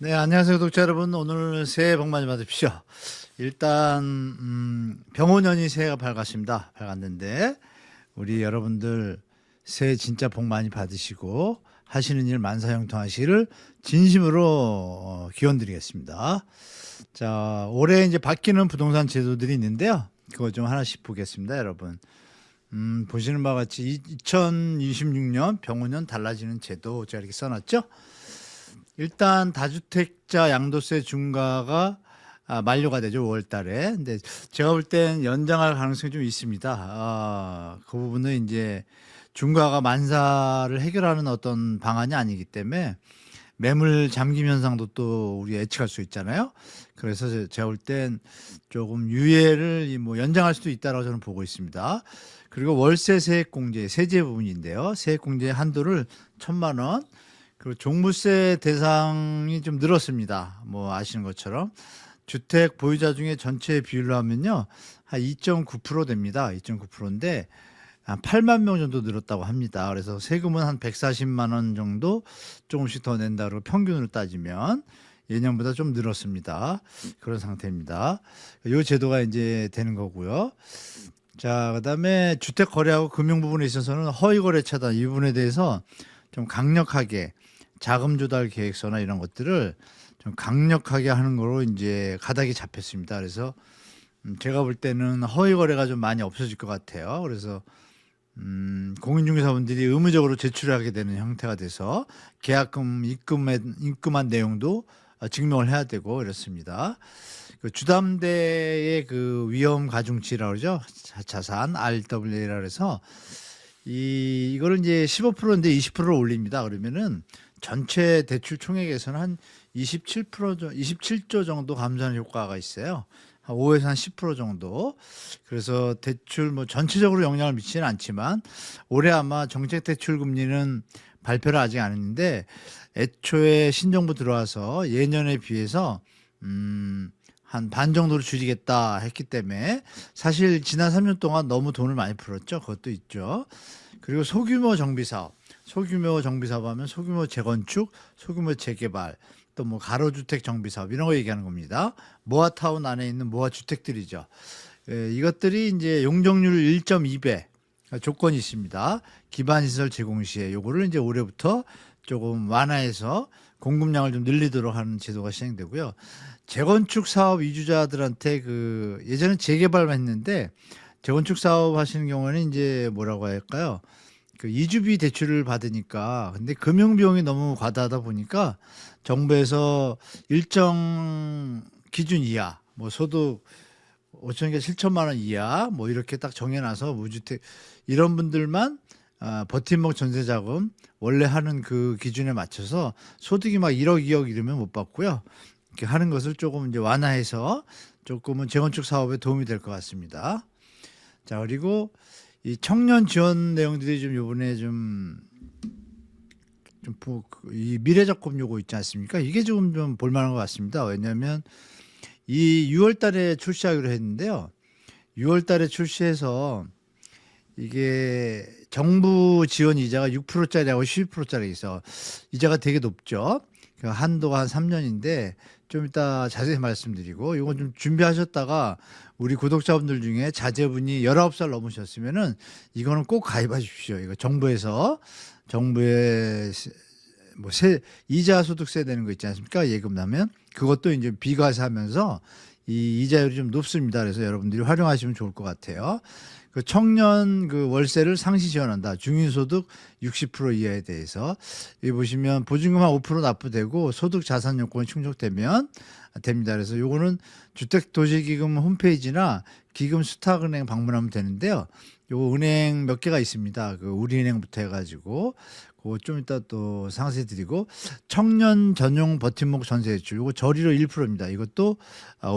네, 안녕하세요, 구독자 여러분. 오늘 새해 복 많이 받으십시오. 일단 병원연이 새해가 밝았습니다. 밝았는데 우리 여러분들 새해 진짜 복 많이 받으시고 하시는 일 만사형통하시기를 진심으로 기원드리겠습니다. 자, 올해 이제 바뀌는 부동산 제도들이 있는데요. 그거 좀 하나씩 보겠습니다, 여러분. 보시는 바와 같이 2026년 병원연 달라지는 제도 제가 이렇게 써놨죠. 일단 다주택자 양도세 중과가 만료가 되죠, 5월 달에. 근데 제가 볼 땐 연장할 가능성이 좀 있습니다. 그 부분은 이제 중과가 만사를 해결하는 어떤 방안이 아니기 때문에 매물 잠김 현상도 또 우리 예측할 수 있잖아요. 그래서 제가 볼 땐 조금 유예를 뭐 연장할 수도 있다라고 저는 보고 있습니다. 그리고 월세 세액공제, 세제 부분인데요. 세액공제 한도를 1,000만 원. 그리고 종부세 대상이 좀 늘었습니다. 뭐 아시는 것처럼 주택 보유자 중에 전체 비율로 하면요, 한 2.9% 됩니다. 2.9%인데 한 8만 명 정도 늘었다고 합니다. 그래서 세금은 한 140만 원 정도 조금씩 더 낸다고 평균으로 따지면 예년보다 좀 늘었습니다. 그런 상태입니다. 이 제도가 이제 되는 거고요. 자, 그다음에 주택 거래하고 금융 부분에 있어서는 허위 거래 차단 이 부분에 대해서 좀 강력하게 자금 조달 계획서나 이런 것들을 좀 강력하게 하는 거로 이제 가닥이 잡혔습니다. 그래서 제가 볼 때는 허위 거래가 좀 많이 없어질 것 같아요. 그래서 공인중개사분들이 의무적으로 제출하게 되는 형태가 돼서 계약금 입금한 내용도 증명을 해야 되고 이렇습니다. 그 주담대의 그 위험 가중치라고 그러죠. 자산 RWA라 그래서 이거를 이제 15%인데 20%를 올립니다. 그러면은 전체 대출 총액에서는 한 27조 정도 감소하는 효과가 있어요. 한 5에서 한 10% 정도. 그래서 대출 뭐 전체적으로 영향을 미치지는 않지만 올해 아마 정책 대출 금리는 발표를 아직 안 했는데 애초에 신정부 들어와서 예년에 비해서 한 반 정도로 줄이겠다 했기 때문에 사실 지난 3년 동안 너무 돈을 많이 풀었죠. 그것도 있죠. 그리고 소규모 정비 사업 하면 소규모 재건축, 소규모 재개발, 또 뭐 가로주택 정비 사업 이런 거 얘기하는 겁니다. 모아타운 안에 있는 모아 주택들이죠. 이것들이 이제 용적률 1.2배 조건이 있습니다. 기반시설 제공 시에 요거를 이제 올해부터 조금 완화해서 공급량을 좀 늘리도록 하는 제도가 시행되고요. 재건축 사업 이주자들한테 그 예전에 재개발만 했는데 재건축 사업 하시는 경우에는 이제 뭐라고 할까요? 그 이주비 대출을 받으니까 근데 금융 비용이 너무 과다하다 보니까 정부에서 일정 기준 이하 뭐 소득 5천에서 7천만 원 이하 뭐 이렇게 딱 정해놔서 무주택 이런 분들만 버팀목 전세자금 원래 하는 그 기준에 맞춰서 소득이 막 1억 2억 이러면 못 받고요. 이렇게 하는 것을 조금 이제 완화해서 조금은 재건축 사업에 도움이 될 것 같습니다. 자, 그리고 이 청년 지원 내용들이 좀 요번에 이 미래적금 요거 있지 않습니까? 이게 좀 볼만한 것 같습니다. 왜냐하면 이 6월 달에 출시하기로 했는데요. 6월 달에 출시해서 이게 정부 지원 이자가 6%짜리하고 12%짜리 있어. 이자가 되게 높죠. 그 한도가 한 3년인데 좀 이따 자세히 말씀드리고 이건 좀 준비하셨다가 우리 구독자분들 중에 자제분이 19살 넘으셨으면은 이거는 꼭 가입하십시오. 이거 정부의 뭐 이자 소득세 되는 거 있지 않습니까? 예금 나면 그것도 이제 비과세하면서 이 이자율이 좀 높습니다. 그래서 여러분들이 활용하시면 좋을 것 같아요. 그 청년 그 월세를 상시 지원한다. 중위소득 60% 이하에 대해서 여기 보시면 보증금 한 5% 납부되고 소득 자산 요건이 충족되면 됩니다. 그래서 요거는 주택도시기금 홈페이지나 기금 수탁은행 방문하면 되는데요. 요거 은행 몇 개가 있습니다. 그 우리은행부터 해가지고 그거 좀 이따 또 상세히 드리고 청년 전용 버팀목 전세 대출 요거 저리로 1%입니다. 이것도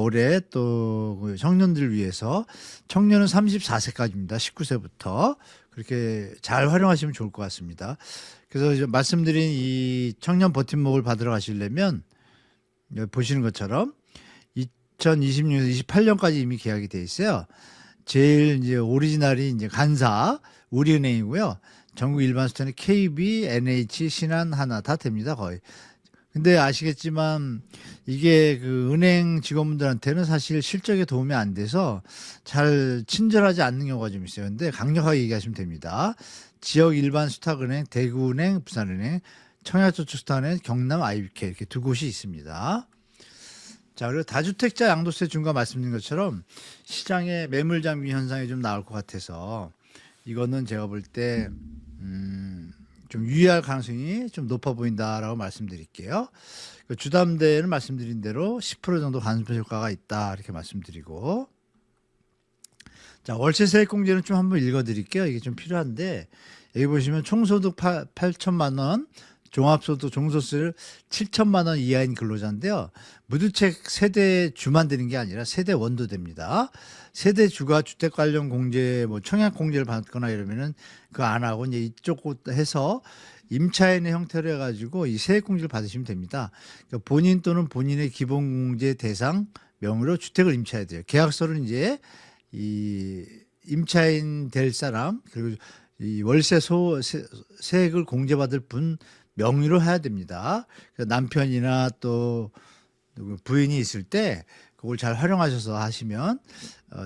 올해 또그 청년들 위해서 청년은 34세까지입니다. 19세부터 그렇게 잘 활용하시면 좋을 것 같습니다. 그래서 이제 말씀드린 이 청년 버팀목을 받으러 가시려면 여기 보시는 것처럼 2026에서 28년까지 이미 계약이 돼 있어요. 제일 이제 오리지널이 이제 간사 우리은행이고요. 전국 일반 수단이 KB, NH, 신한, 하나 다 됩니다. 거의 근데 아시겠지만 이게 그 은행 직원분들한테는 사실 실적에 도움이 안 돼서 잘 친절하지 않는 경우가 좀 있어요. 근데 강력하게 얘기하시면 됩니다. 지역 일반 수탁은행, 대구은행, 부산은행, 청약저축수탁은행, 경남 IBK 이렇게 두 곳이 있습니다. 자, 그리고 다주택자 양도세 중과 말씀드린 것처럼 시장에 매물 잠기 현상이 좀 나올 것 같아서 이거는 제가 볼 때 좀 유의할 가능성이 좀 높아 보인다라고 말씀드릴게요. 그 주담대는 말씀드린 대로 10% 정도 간섭 효과가 있다 이렇게 말씀드리고, 자, 월세 세액공제는 좀 한번 읽어드릴게요. 이게 좀 필요한데 여기 보시면 총소득 8천만 원, 종합소득 종소세를 7천만 원 이하인 근로자인데요. 무주택 세대주만 되는 게 아니라 세대원도 됩니다. 세대주가 주택 관련 공제, 뭐 청약 공제를 받거나 이러면은 그거 안 하고 이제 이쪽 곳 해서 임차인의 형태로 해가지고 이 세액 공제를 받으시면 됩니다. 그러니까 본인 또는 본인의 기본 공제 대상 명의로 주택을 임차해야 돼요. 계약서를 이제 이 임차인 될 사람 그리고 이 월세 세액을 공제받을 분 명의로 해야 됩니다. 남편이나 또 부인이 있을 때 그걸 잘 활용하셔서 하시면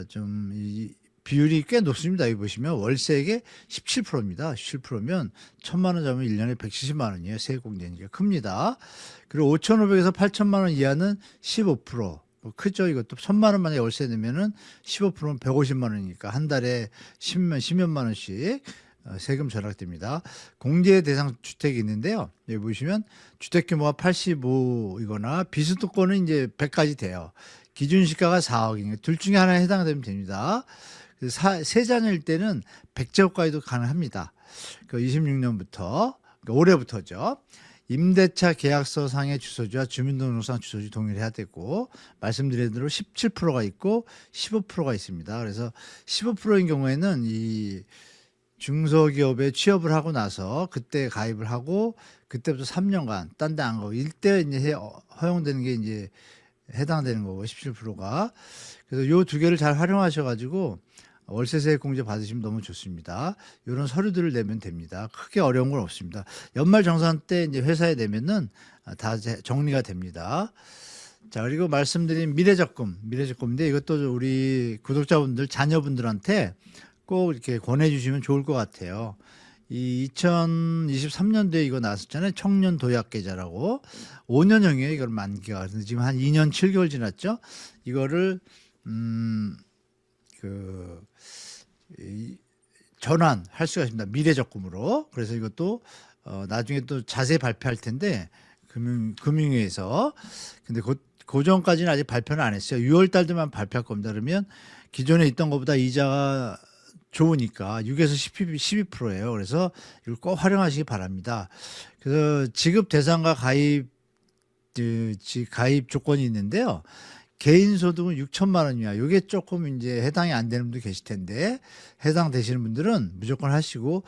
좀 이 비율이 꽤 높습니다. 여기 보시면 월세액의 17%입니다. 17%면 1,000만 원 잡으면 1년에 170만 원이에요. 세액 공제니까 큽니다. 그리고 5,500에서 8,000만 원 이하는 15%. 뭐 크죠. 이것도 1,000만 원 만에 월세 내면은 15%면 150만 원이니까 한 달에 10몇만 원씩 세금 절약됩니다. 공제 대상 주택이 있는데요. 여기 보시면 주택 규모가 85이거나 비수도권은 이제 100까지 돼요. 기준 시가가 4억이니까 둘 중에 하나에 해당되면 됩니다. 세 자녀일 때는 100제곱까지도 가능합니다. 그 26년부터 그러니까 올해부터죠. 임대차 계약서 상의 주소지와 주민등록상 주소지 동일해야 되고 말씀드린 대로 17%가 있고 15%가 있습니다. 그래서 15%인 경우에는 이 중소기업에 취업을 하고 나서 그때 가입을 하고 그때부터 3년간 딴 데 안 가고 일대 이제 허용되는 게 이제 해당되는 거고 17%가. 그래서 요 두 개를 잘 활용하셔 가지고 월세세액 공제 받으시면 너무 좋습니다. 이런 서류들을 내면 됩니다. 크게 어려운 건 없습니다. 연말정산 때 이제 회사에 내면은 다 정리가 됩니다. 자, 그리고 말씀드린 미래적금인데 이것도 우리 구독자분들, 자녀분들한테 꼭 이렇게 권해주시면 좋을 것 같아요. 이 2023년도에 이거 나왔었잖아요. 청년 도약 계좌라고 5년형이에요. 이걸 만기가. 근데 지금 한 2년 7개월 지났죠. 이거를 전환할 수가 있습니다. 미래적금으로. 그래서 이것도 나중에 또 자세히 발표할 텐데 금융위에서. 근데 그 전까지는 아직 발표는 안 했어요. 6월 달 되면 발표할 겁니다. 그러면 기존에 있던 것보다 이자가 좋으니까 6에서 12%예요. 그래서 이걸 꼭 활용하시기 바랍니다. 그래서 지급 대상과 가입 조건이 있는데요. 개인 소득은 6천만 원이야. 이게 조금 이제 해당이 안 되는 분도 계실 텐데 해당되시는 분들은 무조건 하시고,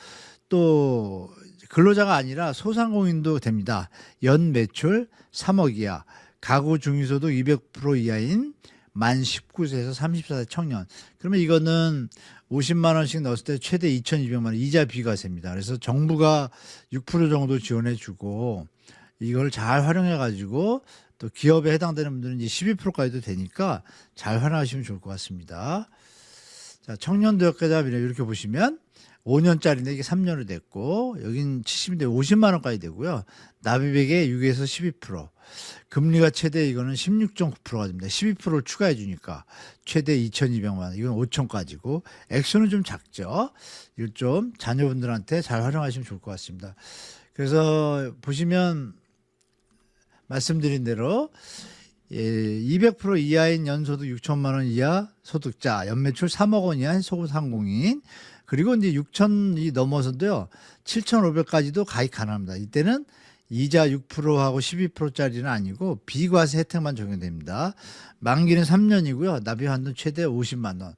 또 근로자가 아니라 소상공인도 됩니다. 연 매출 3억 이하, 가구 중위소득 200% 이하인 만 19세에서 34세 청년. 그러면 이거는 50만 원씩 넣었을 때 최대 2,200만 원 이자 비과세입니다. 그래서 정부가 6% 정도 지원해 주고 이걸 잘 활용해 가지고 또 기업에 해당되는 분들은 이제 12%까지도 되니까 잘 활용하시면 좋을 것 같습니다. 자, 청년도약계좌 미래 이렇게 보시면 5년짜리인데 이게 3년으로 됐고 여긴 70인데 50만 원까지 되고요. 납입액의 6에서 12%. 금리가 최대 이거는 16.9%가 됩니다. 12%를 추가해 주니까 최대 2,200만 원. 이건 5천까지고 액수는 좀 작죠. 이걸 좀 자녀분들한테 잘 활용하시면 좋을 것 같습니다. 그래서 보시면 말씀드린 대로 200% 이하인 연소득 6천만 원 이하 소득자, 연매출 3억 원 이하인 소상공인, 그리고 이제 6천이 넘어서도요 7,500까지도 가입 가능합니다. 이때는 이자 6%하고 12%짜리는 아니고 비과세 혜택만 적용됩니다. 만기는 3년이고요. 납입 한도 최대 50만 원.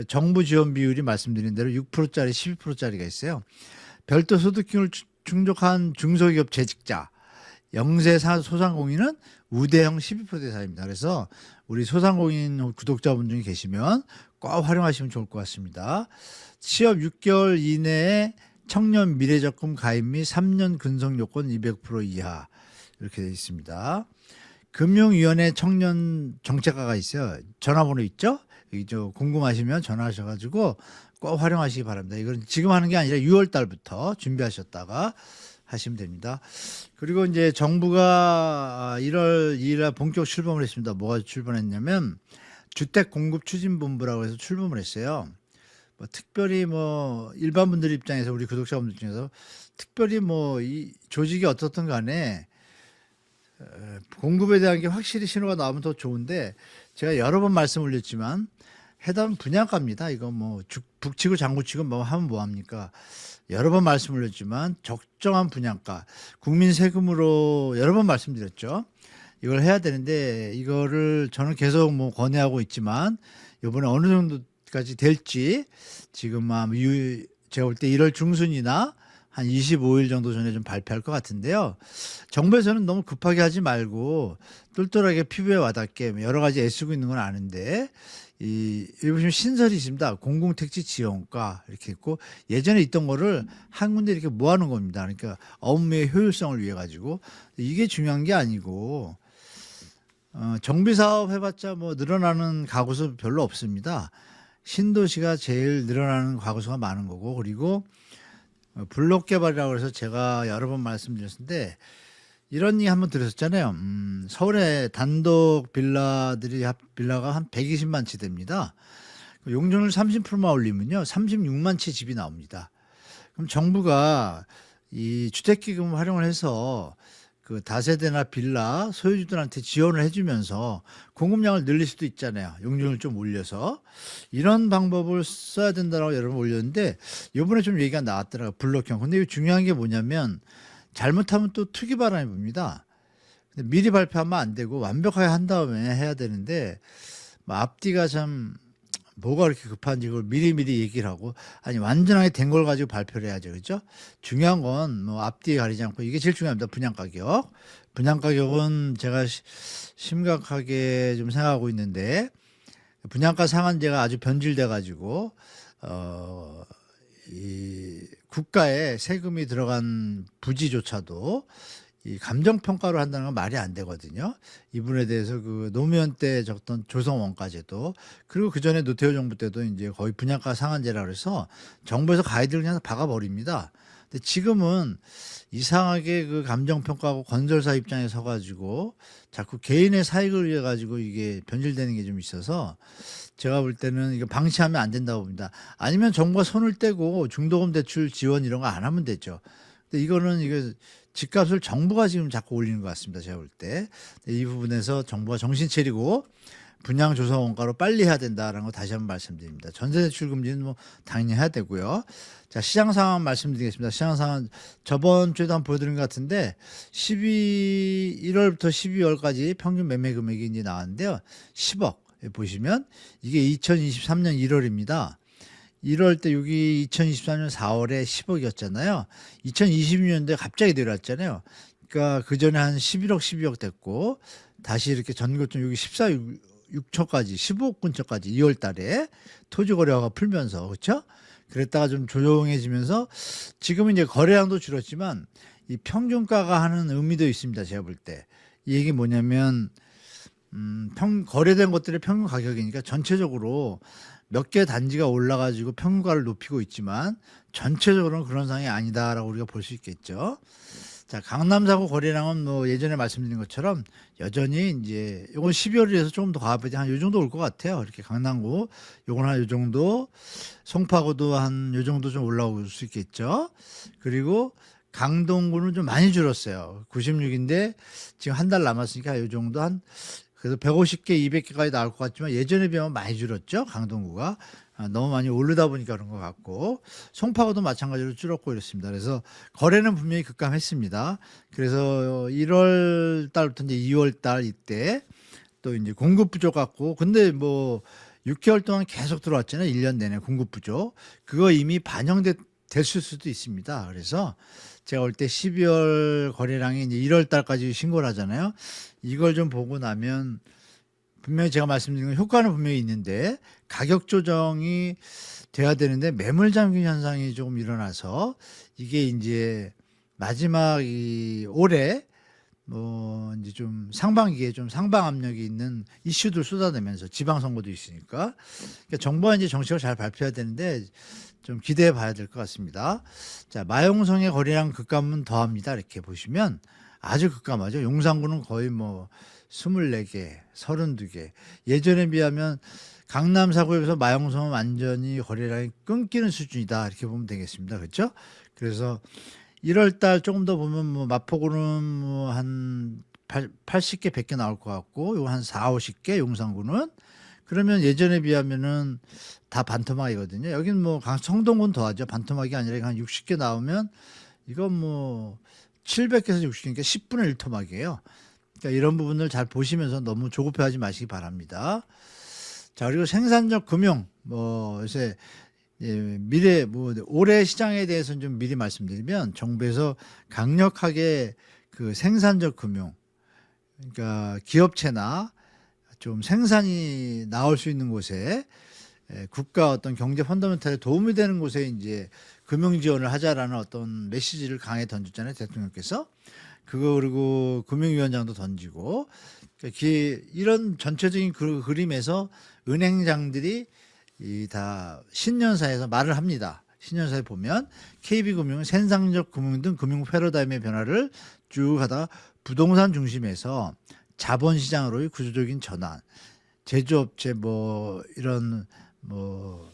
정부 지원 비율이 말씀드린 대로 6%짜리, 12%짜리가 있어요. 별도 소득 기준을 충족한 중소기업 재직자, 영세 소상공인은 우대형 12% 대상입니다. 그래서 우리 소상공인 구독자분 중에 계시면 꼭 활용하시면 좋을 것 같습니다. 취업 6개월 이내에 청년 미래적금 가입 및 3년 근속 요건 200% 이하. 이렇게 되어 있습니다. 금융위원회 청년 정책과가 있어요. 전화번호 있죠? 여기 궁금하시면 전화하셔 가지고 꼭 활용하시기 바랍니다. 이건 지금 하는 게 아니라 6월 달부터 준비하셨다가 하시면 됩니다. 그리고 이제 정부가 1월 2일 날 본격 출범을 했습니다. 뭐가 출범했냐면 주택공급추진본부라고 해서 출범을 했어요. 특별히 일반 분들 입장에서, 우리 구독자분들 중에서 특별히 이 조직이 어떻든 간에 공급에 대한 게 확실히 신호가 나오면 더 좋은데, 제가 여러 번 말씀 올렸지만 해당 분양가입니다. 이거 북치고 장구치고 하면 뭐합니까? 여러 번 말씀 올렸지만 적정한 분양가, 국민 세금으로 여러 번 말씀드렸죠. 이걸 해야 되는데, 이거를 저는 계속 권유하고 있지만 이번에 어느 정도까지 될지 지금 제가 볼 때 1월 중순이나 한 25일 정도 전에 좀 발표할 것 같은데요. 정부에서는 너무 급하게 하지 말고 똘똘하게 피부에 와닿게 여러 가지 애쓰고 있는 건 아는데, 여기 보시면 신설이 있습니다. 공공택지 지원과 이렇게 있고, 예전에 있던 거를 한 군데 이렇게 모아놓은 겁니다. 그러니까 업무의 효율성을 위해 가지고. 이게 중요한 게 아니고, 정비 사업 해봤자 늘어나는 가구수 별로 없습니다. 신도시가 제일 늘어나는 가구수가 많은 거고, 그리고 블록 개발이라고 해서 제가 여러 번 말씀드렸는데, 이런 얘기 한번 들으셨잖아요. 서울에 단독 빌라가 한 120만 채 됩니다. 용적률 30%만 올리면요 36만 채 집이 나옵니다. 그럼 정부가 이 주택기금을 활용을 해서 그 다세대나 빌라 소유주들한테 지원을 해주면서 공급량을 늘릴 수도 있잖아요. 용적률을 좀 올려서. 이런 방법을 써야 된다고 여러 번 올렸는데, 이번에 좀 얘기가 나왔더라고요. 블록형. 근데 중요한 게 뭐냐면, 잘못하면 또 투기 바람이 붑니다. 근데 미리 발표하면 안 되고 완벽하게 한 다음에 해야 되는데, 앞뒤가 참 뭐가 그렇게 급한지 그걸 미리미리 얘기를 하고, 아니 완전하게 된 걸 가지고 발표를 해야죠. 그렇죠? 중요한 건 앞뒤에 가리지 않고, 이게 제일 중요합니다. 분양가격. 분양가격은 제가 심각하게 좀 생각하고 있는데, 분양가 상한제가 아주 변질돼 가지고 이 국가에 세금이 들어간 부지조차도 이 감정평가로 한다는 건 말이 안 되거든요. 이 부분에 대해서 그 노무현 때 적던 조성원가제도, 그리고 그 전에 노태우 정부 때도 이제 거의 분양가 상한제라 그래서 정부에서 가이드를 그냥 박아버립니다. 근데 지금은 이상하게 그 감정평가하고 건설사 입장에 서가지고 자꾸 개인의 사익을 위해 가지고 이게 변질되는 게 좀 있어서, 제가 볼 때는 이거 방치하면 안 된다고 봅니다. 아니면 정부가 손을 떼고 중도금 대출 지원 이런 거 안 하면 되죠. 근데 이거 집값을 정부가 지금 자꾸 올리는 것 같습니다. 제가 볼 때. 이 부분에서 정부가 정신 차리고 분양 조성 원가로 빨리 해야 된다라는 거 다시 한번 말씀드립니다. 전세 대출 금리는 당연히 해야 되고요. 자, 시장 상황 말씀드리겠습니다. 시장 상황 저번 주에도 한번 보여드린 것 같은데, 1월부터 12월까지 평균 매매 금액이 이제 나왔는데요. 10억 보시면 이게 2023년 1월입니다. 1월 때 여기 2023년 4월에 10억이었잖아요. 2022년도에 갑자기 내려왔잖아요. 그러니까 그 전에 한 11억, 12억 됐고, 다시 이렇게 전고점 여기 14, 6초까지 15억 근처까지 2월 달에 토지 거래가 풀면서, 그렇죠? 그랬다가 좀 조용해지면서 지금은 이제 거래량도 줄었지만 이 평균가가 하는 의미도 있습니다. 제가 볼 때. 이 얘기 뭐냐면, 거래된 것들의 평균 가격이니까 전체적으로 몇 개 단지가 올라가지고 평균가를 높이고 있지만 전체적으로는 그런 상황이 아니다라고 우리가 볼 수 있겠죠. 자, 강남 4구 거래량은 예전에 말씀드린 것처럼 여전히 이제 요건 12월이라서 조금 더 가봐야지 한 요 정도 올 것 같아요. 이렇게 강남구 요건 한 요 정도, 송파구도 한 요 정도 좀 올라올 수 있겠죠. 그리고 강동구는 좀 많이 줄었어요. 96인데 지금 한 달 남았으니까 요 정도 그래서 150개, 200개까지 나올 것 같지만 예전에 비하면 많이 줄었죠. 강동구가. 너무 많이 오르다 보니까 그런 것 같고, 송파구도 마찬가지로 줄었고 이렇습니다. 그래서 거래는 분명히 급감했습니다. 그래서 1월 달부터 이제 2월 달 이때 또 이제 공급 부족 같고, 근데 6개월 동안 계속 들어왔잖아요. 1년 내내 공급 부족. 그거 이미 됐을 수도 있습니다. 그래서 제가 올 때 12월 거래량이 이제 1월 달까지 신고를 하잖아요. 이걸 좀 보고 나면 분명히 제가 말씀드린 건 효과는 분명히 있는데 가격 조정이 돼야 되는데 매물 잠금 현상이 조금 일어나서 이게 이제 마지막 올해 뭐 이제 좀 상반기에 좀 상방 압력이 있는 이슈들 쏟아내면서 지방선거도 있으니까 그러니까 정부가 이제 정책을 잘 발표해야 되는데 좀 기대해 봐야 될 것 같습니다. 자, 마용성의 거래량 급감은 더합니다. 이렇게 보시면 아주 급감하죠. 용산구는 거의 뭐 24개, 32개. 예전에 비하면 강남 사구에서 마용성은 완전히 거래량이 끊기는 수준이다. 이렇게 보면 되겠습니다. 그렇죠? 그래서 1월 달 조금 더 보면 뭐 마포구는 뭐 한 80개, 100개 나올 것 같고 요거 한 4, 50개 용산구는 그러면 예전에 비하면은 다 반토막이거든요. 여기는 뭐 성동구는 더하죠. 반토막이 아니라 한 60개 나오면 이건 뭐 700개에서 60개니까 10분의 1 토막이에요. 그러니까 이런 부분을 잘 보시면서 너무 조급해하지 마시기 바랍니다. 자, 그리고 생산적 금융 뭐 요새 미래 뭐 올해 시장에 대해서는 좀 미리 말씀드리면 정부에서 강력하게 그 생산적 금융 그러니까 기업체나 좀 생산이 나올 수 있는 곳에 국가 어떤 경제 펀더멘탈에 도움이 되는 곳에 이제 금융 지원을 하자라는 어떤 메시지를 강하게 던졌잖아요, 대통령께서. 그거 그리고 금융위원장도 던지고 그러니까 이런 전체적인 그림에서 은행장들이 다 신년사에서 말을 합니다. 신년사에 보면 KB금융은 생산적 금융 등 금융 패러다임의 변화를 쭉 하다가 부동산 중심에서 자본시장으로의 구조적인 전환, 제조업체 뭐 이런 뭐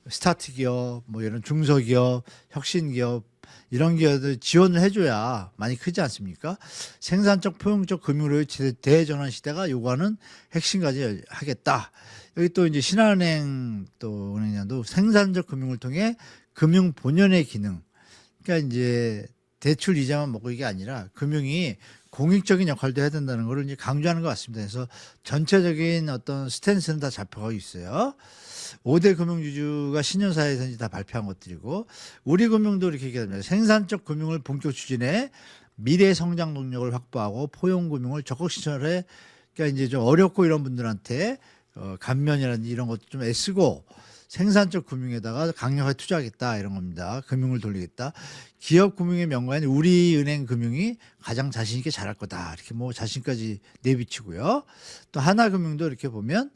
스타트 기업, 뭐 이런 중소기업, 혁신기업 이런 기업들 지원을 해줘야 많이 크지 않습니까? 생산적 포용적 금융으로의 대전환 시대가 요구하는 핵심까지 하겠다. 여기 또 이제 신한은행 또 은행도 생산적 금융을 통해 금융 본연의 기능. 그러니까 이제 대출 이자만 먹고 이게 아니라 금융이 공익적인 역할도 해야 된다는 걸 이제 강조하는 것 같습니다. 그래서 전체적인 어떤 스탠스는 다 잡혀가고 있어요. 5대 금융주주가 신년사에서 이제 다 발표한 것들이고 우리 금융도 이렇게 얘기합니다. 생산적 금융을 본격 추진해 미래 성장 동력을 확보하고 포용 금융을 적극 실천해 그러니까 이제 좀 어렵고 이런 분들한테 감면이라든지 이런 것도 좀 애쓰고 생산적 금융에다가 강력하게 투자하겠다 이런 겁니다. 금융을 돌리겠다. 기업 금융의 명가인 우리은행 금융이 가장 자신 있게 잘할 거다. 이렇게 뭐 자신까지 내비치고요. 또 하나금융도 이렇게 보면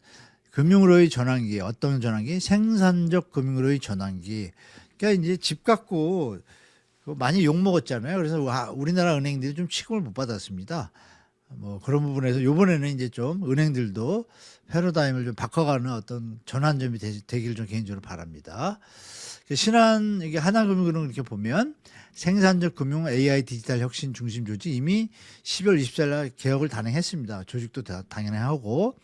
금융으로의 전환기 어떤 전환기? 생산적 금융으로의 전환기. 그러니까 이제 집 갖고 많이 욕 먹었잖아요. 그래서 우리나라 은행들이 좀 취급을 못 받았습니다. 뭐 그런 부분에서 이번에는 이제 좀 은행들도 패러다임을 좀 바꿔가는 어떤 전환점이 되기를 좀 개인적으로 바랍니다. 신한 이게 하나금융은 이렇게 보면 생산적 금융 AI 디지털 혁신 중심 조직 이미 12월 24일 날 개혁을 단행했습니다. 조직도 당연히 하고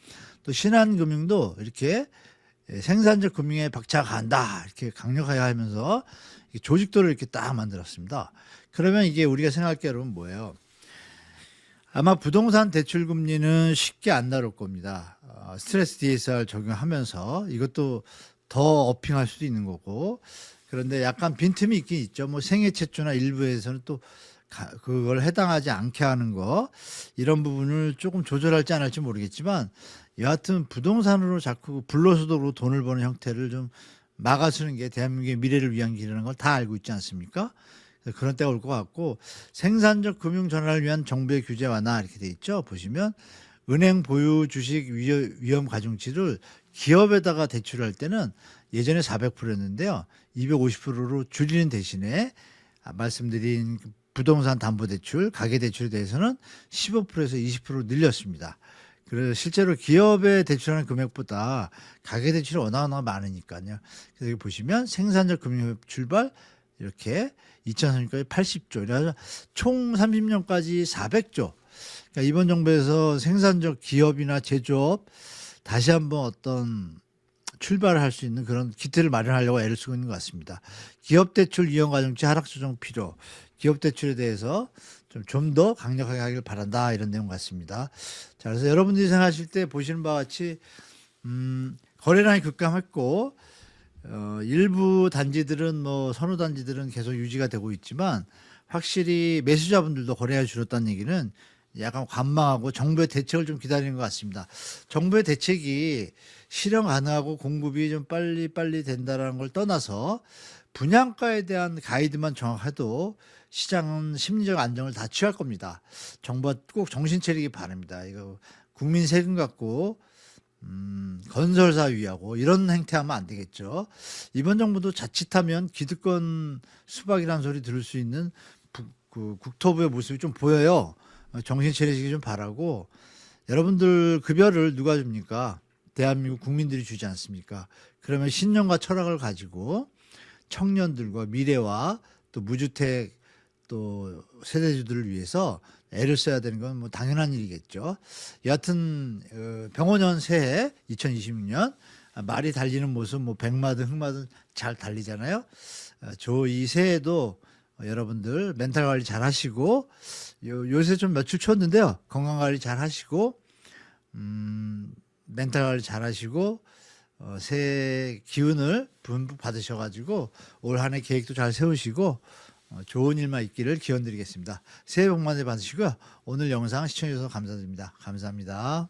또 신한금융도 이렇게 생산적 금융에 박차가 간다 이렇게 강력하게 하면서 조직도를 이렇게 딱 만들었습니다. 그러면 이게 우리가 생각할 게 여러분 뭐예요? 아마 부동산 대출 금리는 쉽게 안 나올 겁니다. 스트레스 DSR 적용하면서 이것도 더 어핑할 수도 있는 거고 그런데 약간 빈틈이 있긴 있죠. 뭐 생애채초나 일부에서는 또 그걸 해당하지 않게 하는 거 이런 부분을 조금 조절할지 안 할지 모르겠지만 여하튼 부동산으로 자꾸 불로소득으로 돈을 버는 형태를 좀 막아서는 게 대한민국의 미래를 위한 길이라는 걸 다 알고 있지 않습니까? 그런 때가 올 것 같고 생산적 금융 전환을 위한 정부의 규제 완화 이렇게 돼 있죠. 보시면 은행 보유 주식 위험 가중치를 기업에다가 대출할 때는 예전에 400%였는데요. 250%로 줄이는 대신에 말씀드린 부동산 담보대출, 가계대출에 대해서는 15%에서 20% 늘렸습니다. 그래서 실제로 기업에 대출하는 금액보다 가계대출이 워낙 많으니까요. 그래서 여기 보시면 생산적 금융 출발 이렇게 2030년까지 80조, 그래서 총 30년까지 400조. 그러니까 이번 정부에서 생산적 기업이나 제조업 다시 한번 어떤 출발을 할 수 있는 그런 기틀을 마련하려고 애를 쓰고 있는 것 같습니다. 기업 대출 이용 가중치 하락 조정 필요. 기업 대출에 대해서 좀 더 강력하게 하길 바란다 이런 내용 같습니다. 자, 그래서 여러분들이 생각하실 때 보시는 바와 같이 거래량이 급감했고 일부 단지들은 뭐 선호 단지들은 계속 유지가 되고 있지만 확실히 매수자분들도 거래가 줄었다는 얘기는 약간 관망하고 정부의 대책을 좀 기다리는 것 같습니다. 정부의 대책이 실현 가능하고 공급이 좀 빨리 된다는 걸 떠나서 분양가에 대한 가이드만 정확해도 시장은 심리적 안정을 다 취할 겁니다. 정부가 꼭 정신 차리기 바랍니다. 이거 국민 세금 갖고 건설사 위하고 이런 행태하면 안 되겠죠. 이번 정부도 자칫하면 기득권 수박이라는 소리 들을 수 있는 그 국토부의 모습이 좀 보여요. 정신 차리시기 좀 바라고. 여러분들 급여를 누가 줍니까? 대한민국 국민들이 주지 않습니까? 그러면 신념과 철학을 가지고 청년들과 미래와 또 무주택 또 세대주들을 위해서 애를 써야 되는 건 뭐 당연한 일이겠죠. 여하튼 병원년 새해 2026년 말이 달리는 모습 뭐 백마든 흑마든 잘 달리잖아요. 이 새해에도 여러분들 멘탈 관리 잘 하시고 요새 좀 며칠 추웠는데요. 건강 관리 잘 하시고 멘탈 관리 잘 하시고 새해 기운을 듬뿍 받으셔가지고 올 한 해 계획도 잘 세우시고 좋은 일만 있기를 기원드리겠습니다. 새해 복 많이 받으시고요. 오늘 영상 시청해 주셔서 감사드립니다. 감사합니다.